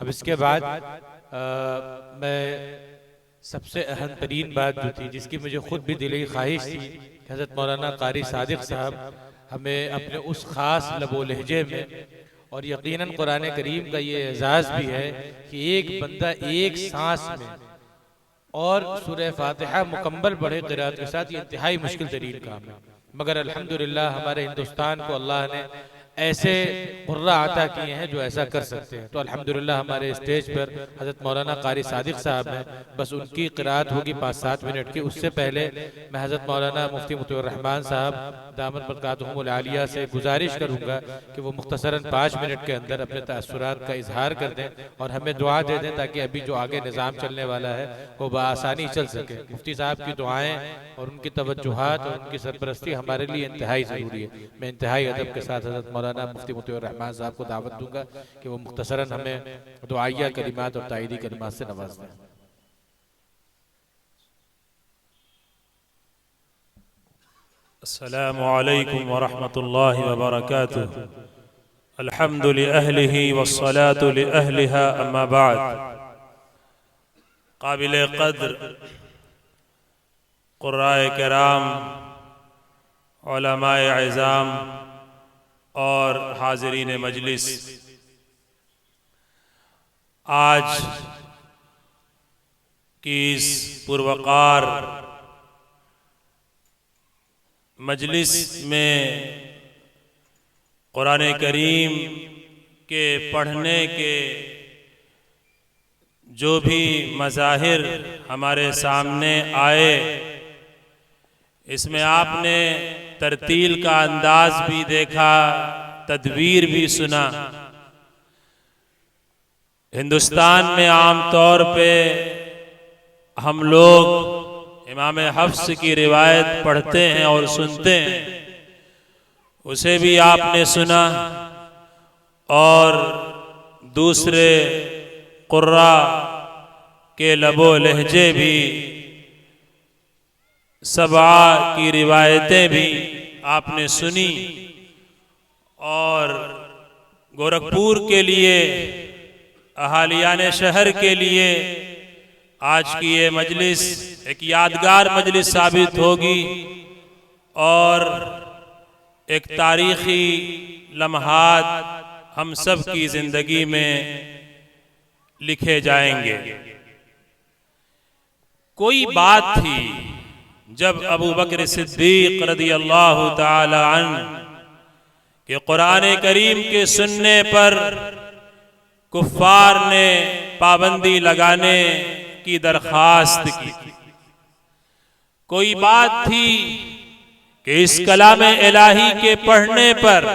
अब इसके बाद मैं सबसे अहम तरीन बात जो थी, जिसकी मुझे खुद भी दिली ख्वाहिश थी कि हज़रत मौलाना कारी सादिक साहब हमें अपने उस ख़ास लबो लहजे में, और यकीनन कुरान करीम का ये एजाज़ भी है कि एक बंदा एक सांस में और सूरह फातिहा मुकम्मल पढ़े क़िराअत के साथ, ये इंतहाई मुश्किल तरीन काम है। मगर अल्हम्दुलिल्लाह हमारे हिंदुस्तान को अल्लाह ने ऐसे कुर्रा अता किए हैं जो ऐसा कर सकते हैं। तो अल्हम्दुलिल्लाह हमारे स्टेज पर हज़रत मौलाना कारी सादिक साहब हैं, बस उनकी क़िराअत होगी 5-7 मिनट की। उससे पहले मैं हज़रत मौलाना मुफ्ती मुतीउर रहमान साहब दामत बरकातुहुमुल आलिया से गुजारिश करूँगा कि वो मुख्तसरन 5 मिनट के अंदर अपने तअस्सुरात का इजहार कर दें और हमें दुआ दे दें, ताकि अभी जो आगे निज़ाम चलने वाला है वो बआसानी चल सके। मुफ्ती साहब की दुआएँ और उनकी तवज्जुहात और उनकी सरपरस्ती हमारे लिए इंतहाई ज़रूरी है। मैं इंतहाई अदब के साथ हज़रत मौलाना मुफ्ती मुतीउर रहमान साहब को दावत दूंगा कि वो मुख्तसरन हमें दुआइया कलिमात और ताईदी कलिमात से नवाज दें। अस्सलामु अलैकुम व रहमतुल्लाहि व बरकातुहू। अल्हम्दु लिअहलिही वस्सलातु लिअहलिहा, अम्मा बाद। काबिल क़द्र क़ुर्राए किराम, उलमाए इज़ाम और हाज़रीन मजलिस, आज की इस पुरवकार मजलिस में कुरान करीम के पढ़ने के जो भी मज़ाहिर हमारे सामने आए, इसमें आपने तरतील का अंदाज भी देखा, तदबीर भी सुना। हिंदुस्तान में आम तौर पे हम लोग इमाम हफ्स की रिवायत पढ़ते हैं और सुनते हैं, उसे भी आपने सुना, और दूसरे कुर्रा के लबो लहजे भी, सबा की रिवायतें भी आपने सुनी। और गोरखपुर के लिए, अहालियाने शहर के लिए आज की ये मजलिस एक यादगार मजलिस साबित होगी और एक तारीखी लम्हात हम सब की जिंदगी में लिखे जाएंगे। कोई बात थी जब अबू बकर सिद्दीक रज़ियल्लाहु ताला अन्हु के कुरान करीम के सुनने पर कुफ्फार ने पाबंदी लगाने की दरखास्त की। कोई बात थी कि इस कलाम इलाही के पढ़ने पर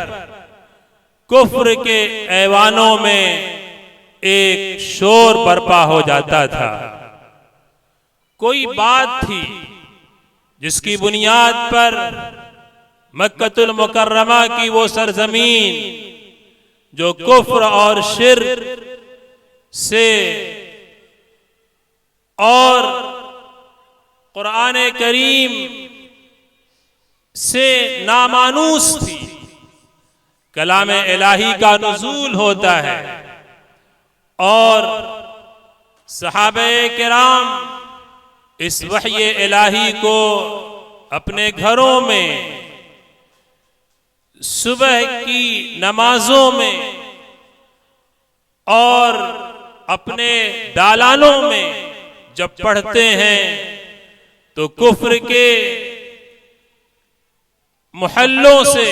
कुफ्र के ऐवानों में एक शोर बरपा हो जाता था। कोई बात थी जिसकी बुनियाद पर मक्कतुल मुकर्रमा की वो सरजमीन जो कुफ्र और शिर्क से और कुरान करीम से नामानूस थी, कलाम इलाही का नुज़ूल होता है और सहाबे किराम इस वह्य इलाही को अपने घरों में सुबह की नमाजों में और अपने दालानों में जब पढ़ते हैं तो कुफ्र के मोहल्लों से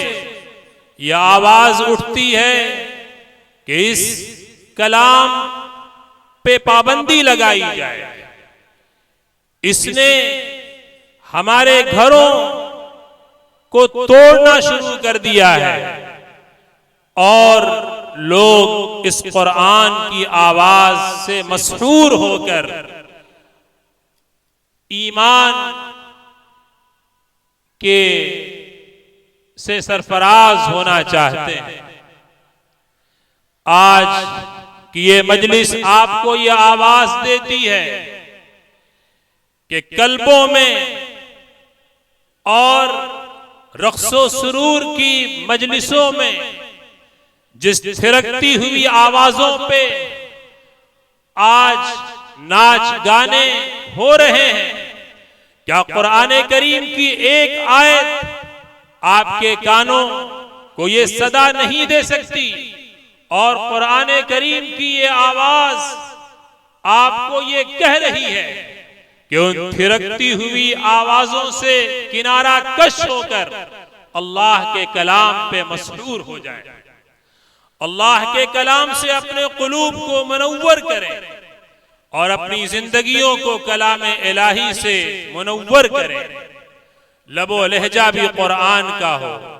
यह आवाज उठती है कि इस कलाम पे पाबंदी लगाई जाए। इसने हमारे घरों को तोड़ना शुरू कर दिया है और लोग इस कुरान की आवाज से मसहूर होकर ईमान के से सरफराज होना चाहते हैं। आज की ये मजलिस आपको ये आवाज देती है कि कल्बों में और रक्सो सुरूर की मजलिसों में जिस थिरकती हुई आवाजों पे आज नाच गाने हो रहे हैं। क्या कुरान करीम की एक आयत आपके कानों को ये सदा नहीं दे सकती? और कुरान करीम की ये आवाज आपको ये कह रही है कि उन थिरकती हुई आवाजों से किनारा कश होकर अल्लाह के कलाम पे मसरूर हो जाए, अल्लाह के कलाम से अपने कुलूब को मुनव्वर करें और अपनी जिंदगियों को कलाम इलाही से मुनव्वर करें। लबो लहजा भी कुरान का हो,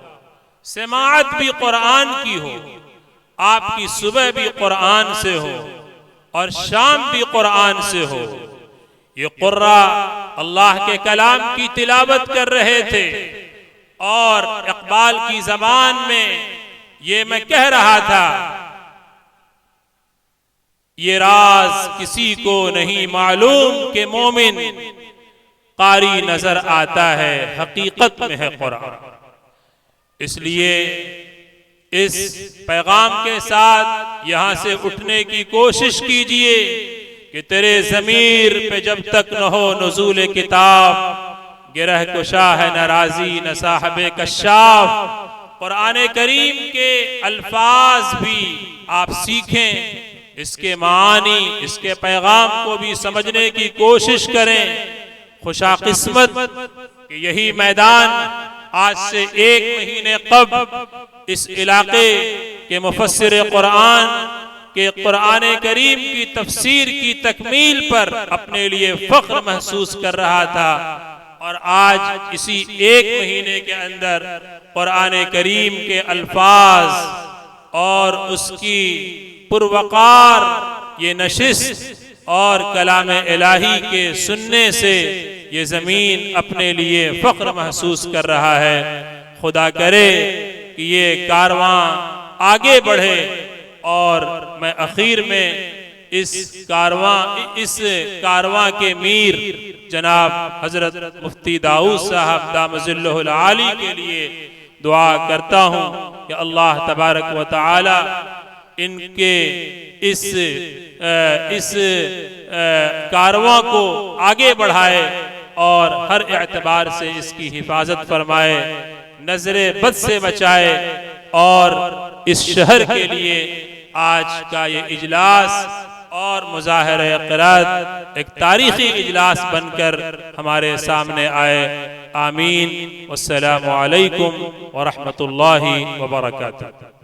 समाअत भी कुरान की हो, आपकी सुबह भी कुरान से हो और शाम भी कुरान से हो। ये कुर्रा अल्लाह के कलाम की तिलावत कर रहे थे और इकबाल की जबान में ये मैं कह रहा था, ये राज किसी को नहीं मालूम कि मोमिन कारी नजर आता है, हकीकत में है कुरान। इसलिए इस पैगाम के साथ यहां से उठने की कोशिश कीजिए कि तेरे ज़मीर पे जब तक न हो नुज़ूल किताब, गिरह कुशा है न राजी न साहबे कशाफ। कुरान करीम के अल्फाज भी आप सीखें, इसके मानी, इसके पैगाम को भी समझने की कोशिश करें। खुशाकिस्मत कि यही मैदान आज से 1 महीने कब इस इलाके के मुफस्सिर कुरान के कुरान करीम की तफसीर की तकमील पर अपने लिए फख्र महसूस कर रहा था और आज इसी 1 महीने के अंदर कुरान करीम के अल्फाज और उसकी पुरवकार ये नशिस्त और कलाम इलाही के सुनने से ये जमीन अपने लिए फख्र महसूस कर रहा है। खुदा करे कि ये कारवां आगे बढ़े और मैं आखिर में इस कारवां के मीर जनाब हजरत मुफ्ती दाऊद साहब दामजिल्लुहुल आली के लिए दुआ करता हूँ कि अल्लाह तबारक व तआला इनके इस कारवां को आगे बढ़ाए और हर एतबार से इसकी हिफाजत फरमाए, नजरे बद से बचाए और इस शहर के लिए आज का ये इजलास और मुजाहिरा क़िरात एक तारीखी इजलास बनकर हमारे सामने आए। आमीन। वस्सलामु अलैकुम व रहमतुल्लाहि व बरकातुहू।